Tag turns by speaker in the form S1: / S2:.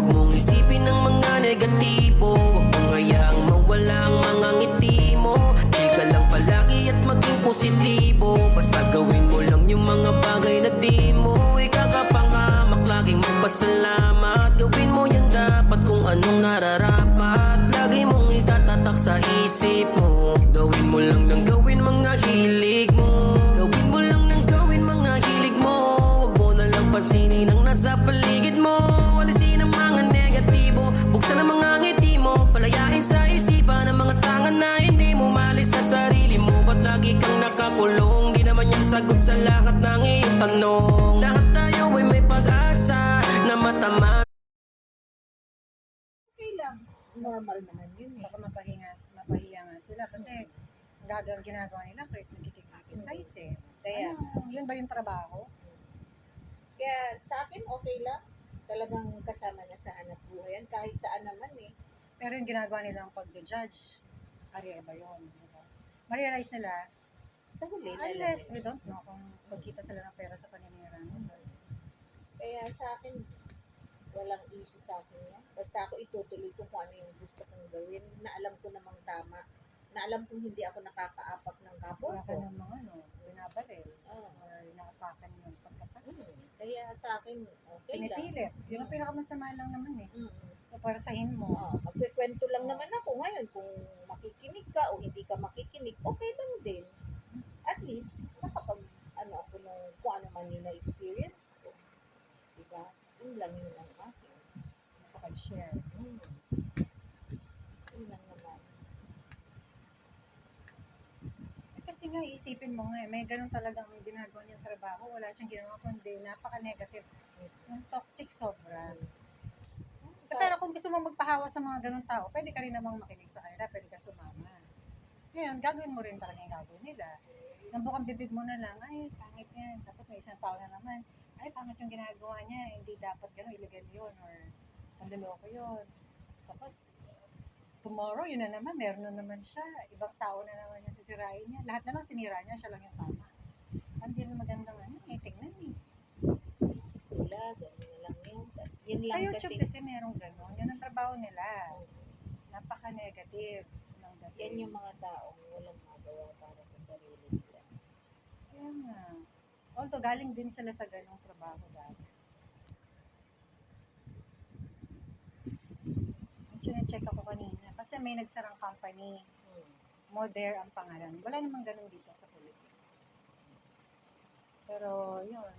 S1: Huwag mong isipin ang mga negatibo, huwag mong hayaang mawala ang mga ngiti mo. Chika lang palagi at maging positibo, basta gawin mo lang yung mga bagay na di mo ikakapangamak. Laging magpasalamat, gawin mo yan dapat kung anong nararapat. Lagi mong itatatak sa isip mo, gawin mo lang ng gawin mga hilig mo. Gawin mo lang ng gawin mga hilig mo, huwag mo na lang pansinin ang nasa paligid mo. Alisin ang mga negatibo, buksan ang mga ngiti mo, palayain sa isipan ang mga tangan na hindi mo malis sa sarili mo. Ba't lagi kang nakakulong? Di naman yung sagot sa lahat ng iyong tanong. Lahat tayo ay may pag-asa na matama.
S2: Okay lang. Normal naman yun eh. Baka mapahiya nga sila kasi gagang ginagawa nila kahit nagkikipag-criticize eh.
S3: Kaya,
S2: Yun ba yung trabaho?
S3: kaya sa akin okay lang. Talagang kasama na sa hanap buhay yan. Kahit saan naman eh.
S2: Pero yung ginagawa nilang pag-judge, ari ba yun? Diba? Ma-realize nila,
S3: Sa huli na lang.
S2: unless we don't know kung magkita sila ng pera sa paninira nila.
S3: Kaya sa akin, walang issue sa akin yan. Basta ako itutuloy ko kung ano yung gusto kong gawin na alam ko namang tama. Na alam kong hindi ako nakakaapak ng kapwa
S2: Wala
S3: ko.
S2: ka namang binabaril
S3: Ah,
S2: or nakatakan yung pagkakataon.
S3: Kaya sa akin, okay lang.
S2: Pinipilit. Yun ang pinakamasama lang naman eh.
S3: Mm.
S2: Paparasahin mo.
S3: Magkikwento lang naman ako ngayon. Kung makikinig ka o hindi ka makikinig, okay lang din. At least, ako nung kung ano man yung na-experience ko. Diba? Yun lang yun ang akin.
S2: Nakapag-share.
S3: Yun lang naman.
S2: Kasi nga, isipin mo nga, may ganun talagang ginagawa niyang trabaho. Wala siyang ginawa kundi napaka-negative. Yung toxic sobra. Pero kung gusto mo magpahawa sa mga ganun tao, pwede ka rin namang makinig sa kanila, pwede ka sumama. Ngayon, gagawin mo rin talaga yung gagawin nila. Nambukang bibig mo na lang, ay, pangit yan. Tapos may isang tao na naman, ay, pangit yung ginagawa niya, hindi dapat gano'n, illegal yun, or panloloko yun. Tapos, tomorrow, yun na naman, meron na naman siya. Ibang tao na naman yung sisirain niya. Lahat na lang sinira niya, siya lang yung tama. Hindi na magandang tingnan eh.
S3: Sila, gano'n na lang yun. Yun
S2: Sa
S3: lang
S2: YouTube
S3: kasi,
S2: kasi merong gano'n. Yan ang trabaho nila. Napaka-negative ng dating.
S3: yan yung mga taong walang magawa para sa sarili nila.
S2: Kaya nga. Although galing din sila sa ganong trabaho dati. Check ako kanina. Kasi may nagsarang company. Moder ang pangalan. Wala namang ganun dito sa Philippines. Pero yun.